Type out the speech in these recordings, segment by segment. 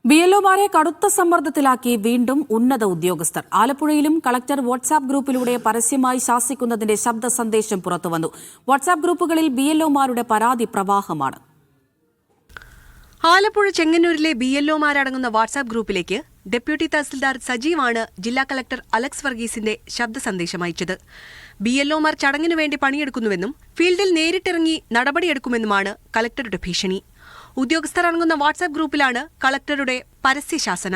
ബിഎൽഒമാരെ കടുത്ത സമ്മർദ്ദത്തിലാക്കി വീണ്ടും ഉന്നത ഉദ്യോഗസ്ഥർ. ആലപ്പുഴയിലും കളക്ടർ വാട്സാപ്പ് ഗ്രൂപ്പിലൂടെ പരസ്യമായി ശാസിക്കുന്നതിന്റെ ശബ്ദ സന്ദേശം പുറത്തുവന്നു. വാട്സാപ്പ് ഗ്രൂപ്പുകളിൽ ബിഎൽഒമാരുടെ പരാതി പ്രവാഹമാണ്. ആലപ്പുഴ ചെങ്ങന്നൂരിലെ ബിഎൽഒമാരടങ്ങുന്ന വാട്സാപ്പ് ഗ്രൂപ്പിലേക്ക് ഡെപ്യൂട്ടി തഹസിൽദാർ സജീവാണ് ജില്ലാ കളക്ടർ അലക്സ് വർഗീസിന്റെ ശബ്ദ സന്ദേശം അയച്ചത്. ബിഎൽഒമാർ ചടങ്ങിനു വേണ്ടി പണിയെടുക്കുന്നുവെന്നും ഫീൽഡിൽ നേരിട്ടിറങ്ങി നടപടിയെടുക്കുമെന്നുമാണ് കളക്ടറുടെ ഭീഷണി. ഉദ്യോഗസ്ഥർ അടങ്ങുന്ന വാട്സാപ്പ് ഗ്രൂപ്പിലാണ് കളക്ടറുടെ പരസ്യശാസന.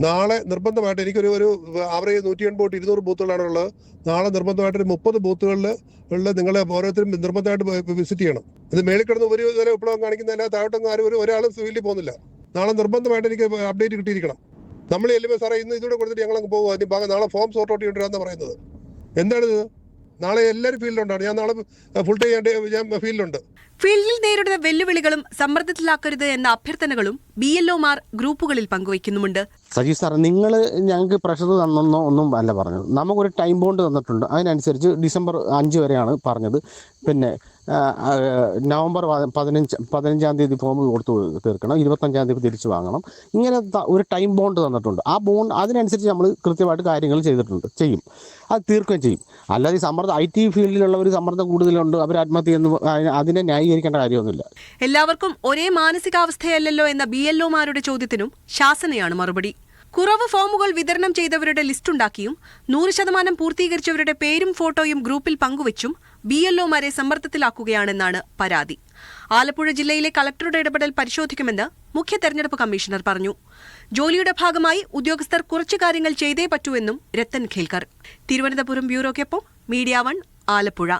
നാളെ നിർബന്ധമായിട്ട് എനിക്കൊരു ആവറേജ് 180-200 ബൂത്തുകളാണുള്ളത്. നാളെ നിർബന്ധമായിട്ട് 30 ബൂത്തുകളിൽ നിങ്ങളെ ഓരോരുത്തരും നിർബന്ധമായിട്ട് വിസിറ്റ് ചെയ്യണം. ഇത് മേളിൽ കിടന്ന് ഒരു വരെ വിപ്ലവം കാണിക്കുന്നതല്ല, താഴോട്ടൊന്നും ആരും ഒരാളും ഫീൽഡിൽ പോകുന്നില്ല. നാളെ നിർബന്ധമായിട്ട് എനിക്ക് അപ്ഡേറ്റ് കിട്ടിയിരിക്കണം. നമ്മൾ ചെല്ലുമ്പോൾ സാറേ ഇന്ന് ഇതൂടെ കൊടുത്തിട്ട് ഞങ്ങളങ്ങ് പോകും, അതിന് നാളെ ഫോം സോർട്ട് ഔട്ട് ചെയ്തിട്ടാണെന്ന് പറയുന്നത്. എന്താണിത്? നാളെ എല്ലാവരും ഫീൽഡിലുണ്ടാണ്. ഞാൻ നാളെ ഫുൾ ടൈം ഞാൻ ഫീൽഡിലുണ്ട്. ഫീൽഡിൽ നേരിടുന്ന വെല്ലുവിളികളും സമ്മർദ്ദത്തിലാക്കരുത് എന്ന അഭ്യർത്ഥനകളും ബിഎൽഒമാർ ഗ്രൂപ്പുകളിൽ പങ്കുവയ്ക്കുന്നുമുണ്ട്. സജീവ് സാർ, നിങ്ങൾ ഞങ്ങൾക്ക് പ്രഷർ തന്നെന്നോ ഒന്നും അല്ല പറഞ്ഞത്. നമുക്കൊരു ടൈം ബോണ്ട് തന്നിട്ടുണ്ട്. അതിനനുസരിച്ച് ഡിസംബർ 5 വരെയാണ് പറഞ്ഞത്. പിന്നെ നവംബർ 15-ാം തീയതി ഫോം കൊടുത്തു തീർക്കണം, 25-ാം തീയതി തിരിച്ചു വാങ്ങണം. ഇങ്ങനെ ഒരു ടൈം ബോണ്ട് തന്നിട്ടുണ്ട്. ആ ബോണ്ട് അതിനനുസരിച്ച് നമ്മൾ കൃത്യമായിട്ട് കാര്യങ്ങൾ ചെയ്യും. അത് തീർക്കുകയും ചെയ്യും. അല്ലാതെ ഈ സമ്മർദ്ദം IT ഫീൽഡിലുള്ളവർ സമ്മർദ്ദം കൂടുതലുണ്ട്, അവർ ആത്മഹത്യ ചെയ്യുന്നു, അതിനെ ന്യായീകരിക്കേണ്ട കാര്യമൊന്നുമില്ല. എല്ലാവർക്കും ഒരേ മാനസികാവസ്ഥയല്ലല്ലോ എന്ന ബിഎൽഒമാരുടെ ചോദ്യത്തിനും ശാസനയാണ് മറുപടി. കുറവ് ഫോമുകൾ വിതരണം ചെയ്തവരുടെ ലിസ്റ്റുണ്ടാക്കിയും 100% പൂർത്തീകരിച്ചവരുടെ പേരും ഫോട്ടോയും ഗ്രൂപ്പിൽ പങ്കുവച്ചും ബിഎൽഒമാരെ സമ്മർദ്ദത്തിലാക്കുകയാണെന്നാണ് പരാതി. ആലപ്പുഴ ജില്ലയിലെ കളക്ടറുടെ ഇടപെടൽ പരിശോധിക്കുമെന്ന് മുഖ്യ തെരഞ്ഞെടുപ്പ് കമ്മീഷണർ പറഞ്ഞു. ജോലിയുടെ ഭാഗമായി ഉദ്യോഗസ്ഥർ കുറച്ചു കാര്യങ്ങൾ ചെയ്തേ പറ്റൂവെന്നും രത്തൻ ഖേൽക്കർ. തിരുവനന്തപുരം ബ്യൂറോയ്ക്കൊപ്പം മീഡിയ 1 ആലപ്പുഴ.